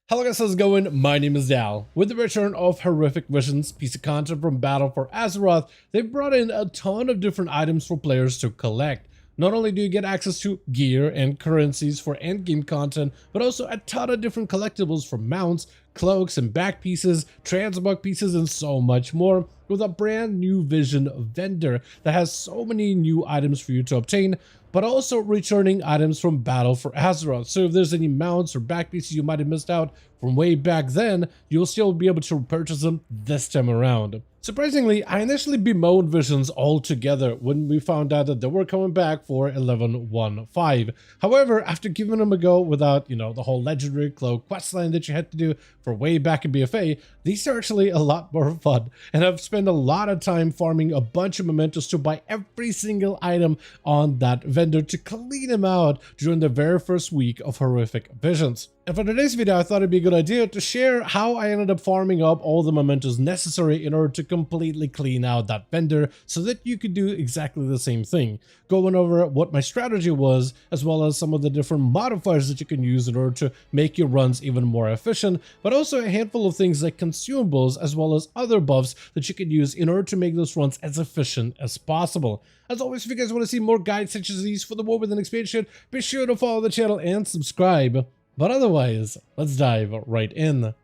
Hello guys, how's it going? My name is Dal. With the return of Horrific Visions, piece of content from Battle for Azeroth, they've brought in a ton of different items for players to collect. Not only do you get access to gear and currencies for endgame content, but also a ton of different collectibles from mounts, cloaks and back pieces, transmog pieces, and so much more, with a brand new Vision vendor that has so many new items for you to obtain, but also returning items from Battle for Azeroth. So if there's any mounts or back pieces you might have missed out from way back then, you'll still be able to purchase them this time around. Surprisingly, I initially bemoaned Visions altogether when we found out that they were coming back for 11.1.5. However, after giving them a go without, the whole legendary cloak questline that you had to do for way back in BFA, these are actually a lot more fun. And I've spent a lot of time farming a bunch of mementos to buy every single item on that vendor to clean them out during the very first week of Horrific Visions. And for today's video, I thought it'd be a good idea to share how I ended up farming up all the mementos necessary in order to completely clean out that vendor so that you could do exactly the same thing. Going over what my strategy was, as well as some of the different modifiers that you can use in order to make your runs even more efficient, but also a handful of things like consumables, as well as other buffs that you can use in order to make those runs as efficient as possible. As always, if you guys want to see more guides such as these for the War Within expansion, be sure to follow the channel and subscribe. But otherwise, let's dive right in.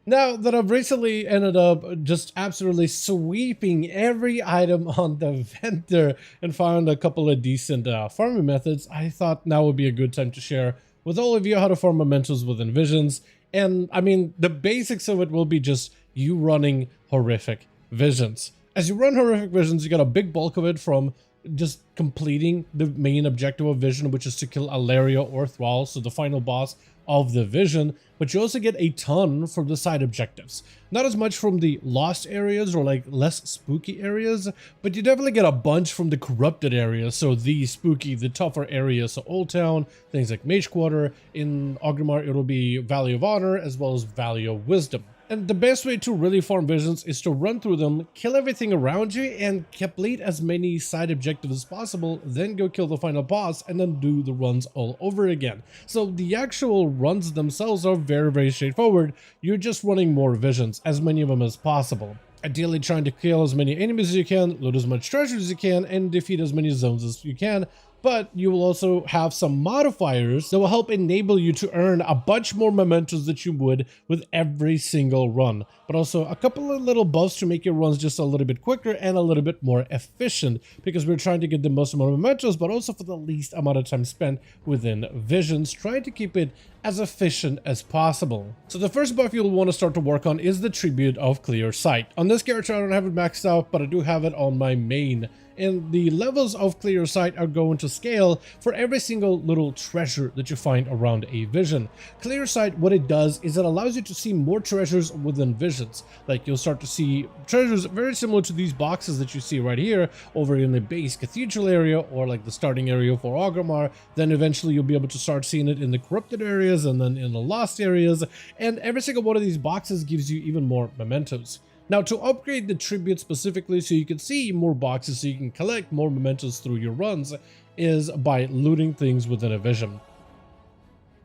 Now that I've recently ended up just absolutely sweeping every item on the vendor and found a couple of decent farming methods, I thought now would be a good time to share with all of you how to farm mementos within Visions. And I mean, the basics of it will be just you running Horrific Visions. As you run Horrific Visions, you got a big bulk of it from just completing the main objective of Vision, which is to kill Alaria or Thrall, so the final boss of the Vision, but you also get a ton from the side objectives. Not as much from the lost areas or like less spooky areas, but you definitely get a bunch from the corrupted areas, so the spooky, the tougher areas, so Old Town, things like Mage Quarter. In Orgrimmar it'll be Valley of Honor as well as Valley of Wisdom. And the best way to really farm Visions is to run through them, kill everything around you, and complete as many side objectives as possible, then go kill the final boss, and then do the runs all over again. So the actual runs themselves are very straightforward. You're just running more Visions, as many of them as possible. Ideally trying to kill as many enemies as you can, loot as much treasure as you can, and defeat as many zones as you can. But you will also have some modifiers that will help enable you to earn a bunch more mementos that you would with every single run. But also a couple of little buffs to make your runs just a little bit quicker and a little bit more efficient, because we're trying to get the most amount of mementos, but also for the least amount of time spent within Visions, trying to keep it as efficient as possible. So the first buff you'll want to start to work on is the Tribute of Clear Sight. On this character I don't have it maxed out, but I do have it on my main. And the levels of Clear Sight are going to scale for every single little treasure that you find around a Vision. Clear Sight, what it does is it allows you to see more treasures within Visions. Like you'll start to see treasures very similar to these boxes that you see right here over in the base cathedral area, or like the starting area for Orgrimmar. Then eventually you'll be able to start seeing it in the corrupted areas and then in the lost areas. And every single one of these boxes gives you even more mementos. Now, to upgrade the tribute specifically so you can see more boxes, so you can collect more mementos through your runs, is by looting things within a Vision.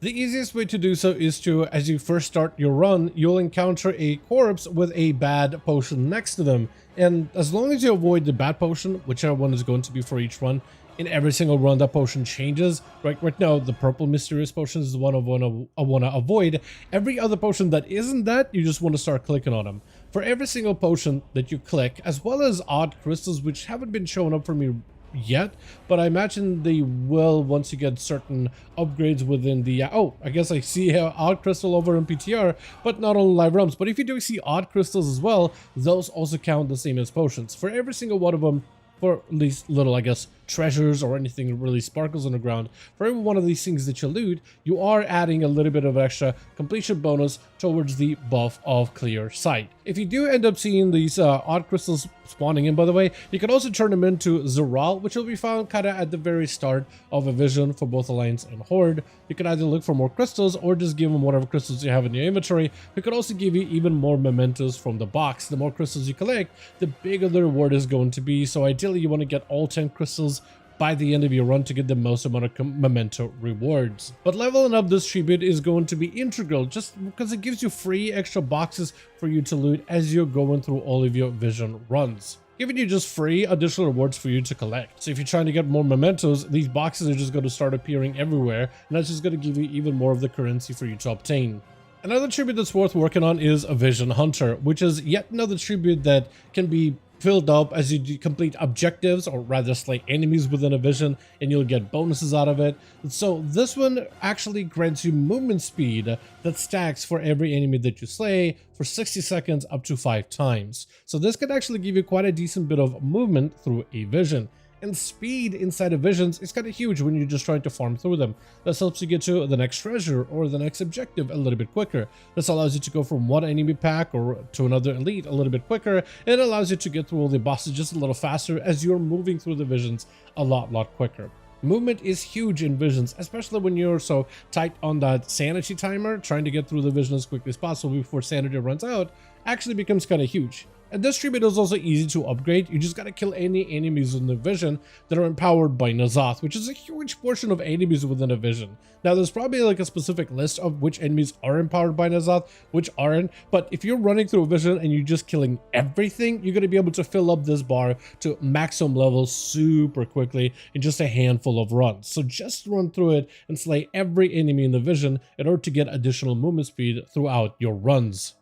The easiest way to do so is to, as you first start your run, you'll encounter a corpse with a bad potion next to them. And as long as you avoid the bad potion, whichever one is going to be for each run, in every single run that potion changes. Right now, the purple mysterious potion is the one I want to avoid. Every other potion that isn't that, you just want to start clicking on them. For every single potion that you click, as well as odd crystals, which haven't been showing up for me yet, but I imagine they will once you get certain upgrades within the oh, I guess I see odd crystal over in PTR, but not on live realms. But if you do see odd crystals as well, those also count the same as potions. For every single one of them, for at least little, I guess, treasures or anything that really sparkles on the ground, for every one of these things that you loot, you are adding a little bit of extra completion bonus towards the buff of Clear Sight. If you do end up seeing these odd crystals spawning in, by the way, you can also turn them into Zeral, which will be found kind of at the very start of a Vision for both Alliance and Horde. You can either look for more crystals or just give them whatever crystals you have in your inventory. It could also give you even more mementos from the box. The more crystals you collect, the bigger the reward is going to be. So ideally you want to get all 10 crystals by the end of your run to get the most amount of memento rewards. But leveling up this tribute is going to be integral just because it gives you free extra boxes for you to loot as you're going through all of your vision runs, giving you just free additional rewards for you to collect. So if you're trying to get more mementos, these boxes are just going to start appearing everywhere, and that's just going to give you even more of the currency for you to obtain. Another tribute that's worth working on is a Vision Hunter, which is yet another tribute that can be filled up as you complete objectives, or rather slay enemies within a vision, and you'll get bonuses out of it. So this one actually grants you movement speed that stacks for every enemy that you slay for 60 seconds up to 5 times. So this could actually give you quite a decent bit of movement through a vision. And speed inside of visions is kind of huge when you're just trying to farm through them. This helps you get to the next treasure or the next objective a little bit quicker. This allows you to go from one enemy pack or to another elite a little bit quicker. And it allows you to get through all the bosses just a little faster as you're moving through the visions a lot quicker. Movement is huge in visions, especially when you're so tight on that sanity timer. Trying to get through the vision as quickly as possible before sanity runs out actually becomes kind of huge. And this tribute is also easy to upgrade. You just gotta kill any enemies in the vision that are empowered by N'Zoth, which is a huge portion of enemies within a vision. Now there's probably like a specific list of which enemies are empowered by N'Zoth, which aren't, but if you're running through a vision and you're just killing everything, you're gonna be able to fill up this bar to maximum levels super quickly in just a handful of runs. So just run through it and slay every enemy in the vision in order to get additional movement speed throughout your runs.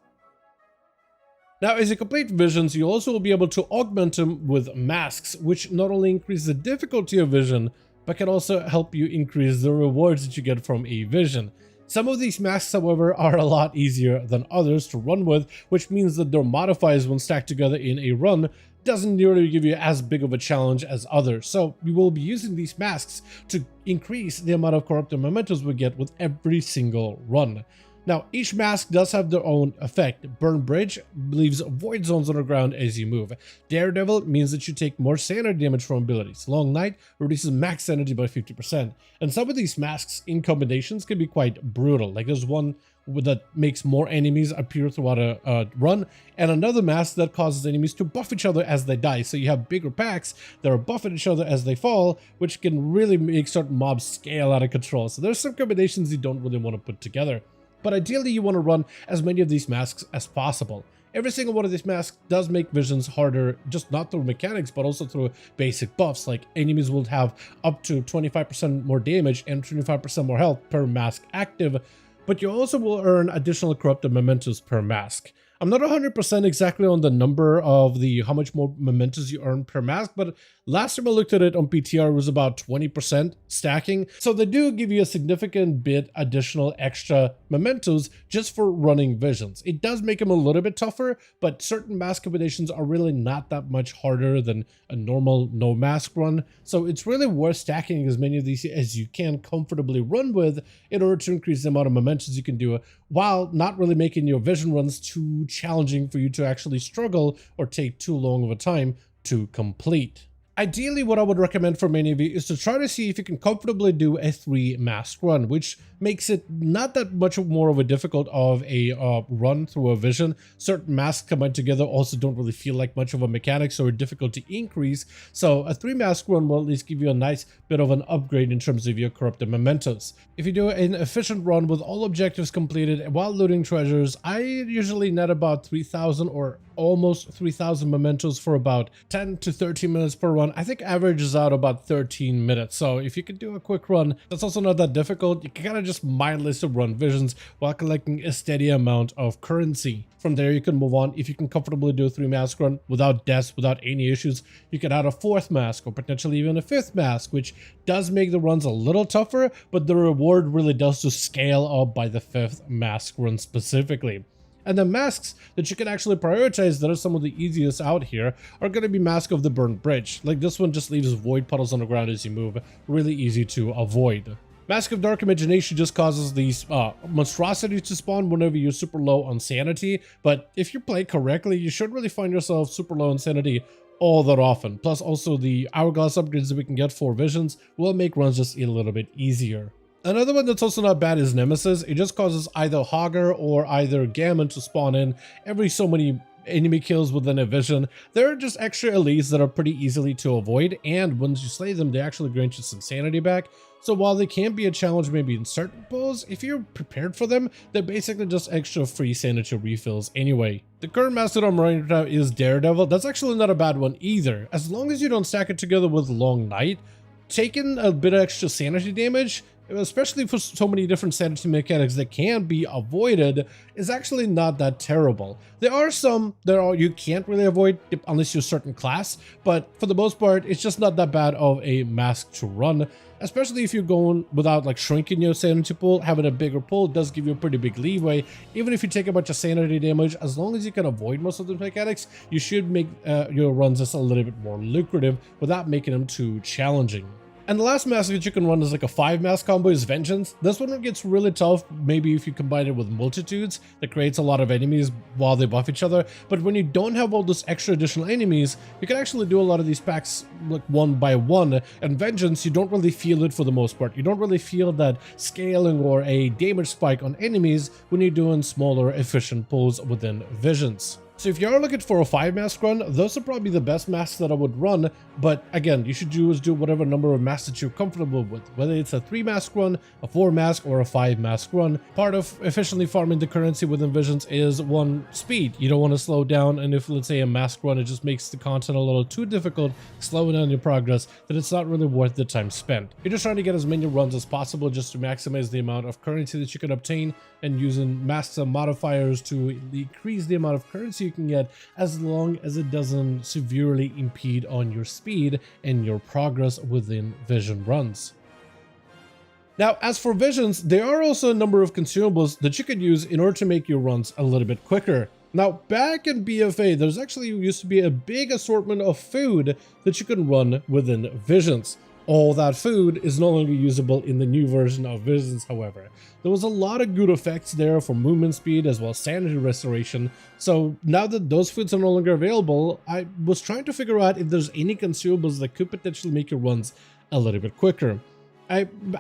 Now, as you complete visions, you also will be able to augment them with masks, which not only increase the difficulty of vision, but can also help you increase the rewards that you get from a vision. Some of these masks, however, are a lot easier than others to run with, which means that their modifiers when stacked together in a run doesn't nearly give you as big of a challenge as others. So we will be using these masks to increase the amount of corrupted mementos we get with every single run. Now, each mask does have their own effect. Burn Bridge leaves void zones on the ground as you move. Daredevil means that you take more sanity damage from abilities. Long Night reduces max sanity by 50%. And some of these masks in combinations can be quite brutal. Like there's one that makes more enemies appear throughout a run, and another mask that causes enemies to buff each other as they die. So you have bigger packs that are buffing each other as they fall, which can really make certain mobs scale out of control. So there's some combinations you don't really want to put together. But ideally, you want to run as many of these masks as possible. Every single one of these masks does make visions harder, just not through mechanics, but also through basic buffs. Like enemies will have up to 25% more damage and 25% more health per mask active, but you also will earn additional corrupted mementos per mask. I'm not 100% exactly on the number of how much more mementos you earn per mask, but last time I looked at it on PTR, it was about 20% stacking. So they do give you a significant bit additional extra mementos just for running visions. It does make them a little bit tougher, but certain mask combinations are really not that much harder than a normal no mask run. So it's really worth stacking as many of these as you can comfortably run with in order to increase the amount of mementos you can do while not really making your vision runs too challenging for you to actually struggle or take too long of a time to complete. Ideally, what I would recommend for many of you is to try to see if you can comfortably do a 3-mask run, which makes it not that much more of a difficult of a run through a vision. Certain masks combined together also don't really feel like much of a mechanic, so are difficult to increase. So a 3-mask run will at least give you a nice bit of an upgrade in terms of your corrupted mementos. If you do an efficient run with all objectives completed while looting treasures, I usually net about 3,000 or almost 3,000 mementos for about 10 to 13 minutes per run. I think averages out about 13 minutes. So if you could do a quick run, that's also not that difficult. You can kind of just mindlessly run visions while collecting a steady amount of currency. From there, you can move on. If you can comfortably do a 3-mask run without deaths, without any issues, you can add a 4th mask or potentially even a 5th mask, which does make the runs a little tougher, but the reward really does just scale up by the 5th mask run specifically. And the masks that you can actually prioritize that are some of the easiest out here are going to be Mask of the Burnt Bridge. Like this one just leaves void puddles on the ground as you move, really easy to avoid. Mask of Dark Imagination just causes these monstrosities to spawn whenever you're super low on sanity, but if you play correctly, you should really find yourself super low on sanity all that often. Plus also the hourglass upgrades that we can get for visions will make runs just a little bit easier. Another one that's also not bad is Nemesis. It just causes either Hogger or either Gammon to spawn in every so many enemy kills within a vision. There are just extra elites that are pretty easily to avoid, and once you slay them, they actually grant you some sanity back. So while they can be a challenge maybe in certain pulls, if you're prepared for them, they're basically just extra free sanity refills anyway. The current mask that I'm running right now is Daredevil. That's actually not a bad one either. As long as you don't stack it together with Long Night, taking a bit of extra sanity damage, especially for so many different sanity mechanics that can be avoided, is actually not that terrible. There are some that you can't really avoid unless you're a certain class, but for the most part, it's just not that bad of a mask to run, especially if you're going without like shrinking your sanity pool. Having a bigger pool does give you a pretty big leeway. Even if you take a bunch of sanity damage, as long as you can avoid most of the mechanics, you should make your runs just a little bit more lucrative without making them too challenging. And the last mask that you can run is like a 5-mask combo is Vengeance. This one gets really tough, maybe if you combine it with Multitudes, that creates a lot of enemies while they buff each other. But when you don't have all those extra additional enemies, you can actually do a lot of these packs like one by one. And Vengeance, you don't really feel it for the most part. You don't really feel that scaling or a damage spike on enemies when you're doing smaller, efficient pulls within Visions. So if you're looking for a 5-mask run, those are probably the best masks that I would run, but again, you should do whatever number of masks that you're comfortable with, whether it's a 3-mask run, a 4-mask, or a 5-mask run. Part of efficiently farming the currency within Visions is one, speed. You don't want to slow down, and if let's say a mask run, it just makes the content a little too difficult, slowing down your progress, then it's not really worth the time spent. You're just trying to get as many runs as possible just to maximize the amount of currency that you can obtain, and using masks and modifiers to decrease the amount of currency you can get, as long as it doesn't severely impede on your speed and your progress within vision runs. Now, as for visions, there are also a number of consumables that you could use in order to make your runs a little bit quicker. Now, back in BFA, there's actually used to be a big assortment of food that you can run within visions. All that food is no longer usable in the new version of Visions, however. There was a lot of good effects there for movement speed as well as sanity restoration, so now that those foods are no longer available, I was trying to figure out if there's any consumables that could potentially make your runs a little bit quicker.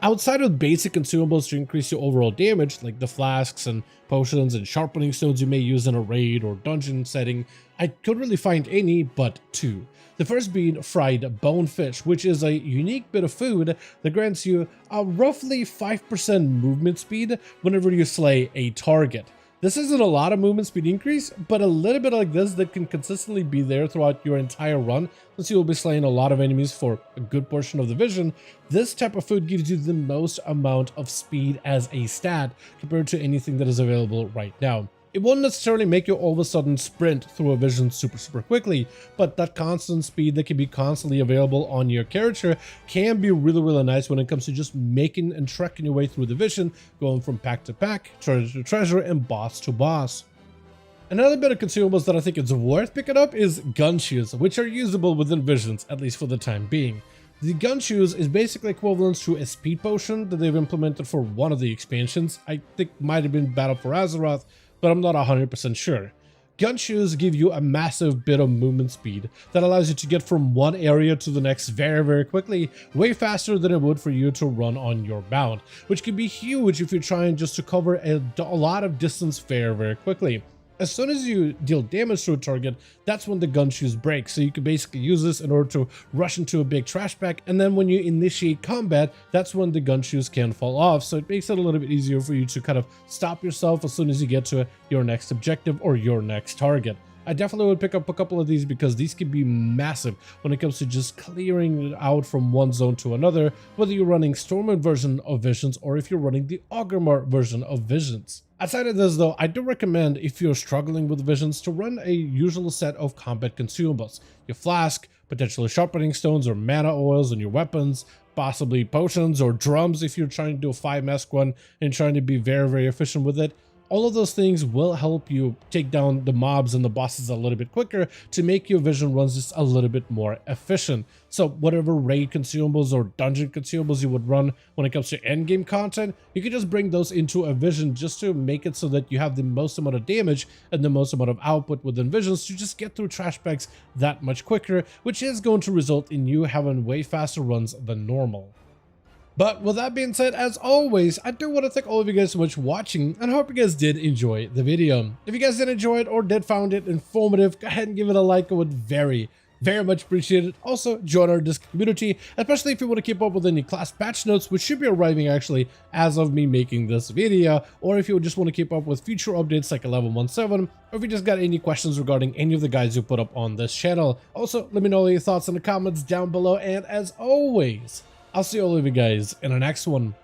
Outside of basic consumables to increase your overall damage, like the flasks and potions and sharpening stones you may use in a raid or dungeon setting, I couldn't really find any but two. The first being fried bonefish, which is a unique bit of food that grants you a roughly 5% movement speed whenever you slay a target. This isn't a lot of movement speed increase, but a little bit like this that can consistently be there throughout your entire run, since you will be slaying a lot of enemies for a good portion of the vision. This type of food gives you the most amount of speed as a stat compared to anything that is available right now. It won't necessarily make you all of a sudden sprint through a vision super quickly, but that constant speed that can be constantly available on your character can be really nice when it comes to just making and trekking your way through the vision, going from pack to pack, treasure to treasure, and boss to boss. Another bit of consumables that I think is worth picking up is gun shoes, which are usable within visions, at least for the time being. The gun shoes is basically equivalent to a speed potion that they've implemented for one of the expansions. I think might have been Battle for Azeroth, but I'm not 100% sure. Gun shoes give you a massive bit of movement speed that allows you to get from one area to the next very quickly, way faster than it would for you to run on your mount, which can be huge if you're trying just to cover a lot of distance very quickly. As soon as you deal damage to a target, that's when the gun shoes break, so you can basically use this in order to rush into a big trash pack, and then when you initiate combat, that's when the gun shoes can fall off, so it makes it a little bit easier for you to kind of stop yourself as soon as you get to your next objective or your next target. I definitely would pick up a couple of these because these can be massive when it comes to just clearing out from one zone to another, whether you're running Stormwind version of Visions or if you're running the Orgrimmar version of Visions. Outside of this though, I do recommend, if you're struggling with Visions, to run a usual set of combat consumables. Your flask, potentially sharpening stones or mana oils on your weapons, possibly potions or drums if you're trying to do a 5-mask run and trying to be very efficient with it. All of those things will help you take down the mobs and the bosses a little bit quicker to make your vision runs just a little bit more efficient. So whatever raid consumables or dungeon consumables you would run when it comes to endgame content, you can just bring those into a vision just to make it so that you have the most amount of damage and the most amount of output within visions to just get through trash packs that much quicker, which is going to result in you having way faster runs than normal. But with that being said, as always, I do want to thank all of you guys so much for watching, and I hope you guys did enjoy the video. If you guys did enjoy it or did found it informative, go ahead and give it a like. I would very much appreciate it. Also, join our Discord community, especially if you want to keep up with any class patch notes, which should be arriving actually as of me making this video, or if you just want to keep up with future updates like 11.17, or if you just got any questions regarding any of the guides you put up on this channel. Also, let me know your thoughts in the comments down below, and as always, I'll see all of you guys in the next one.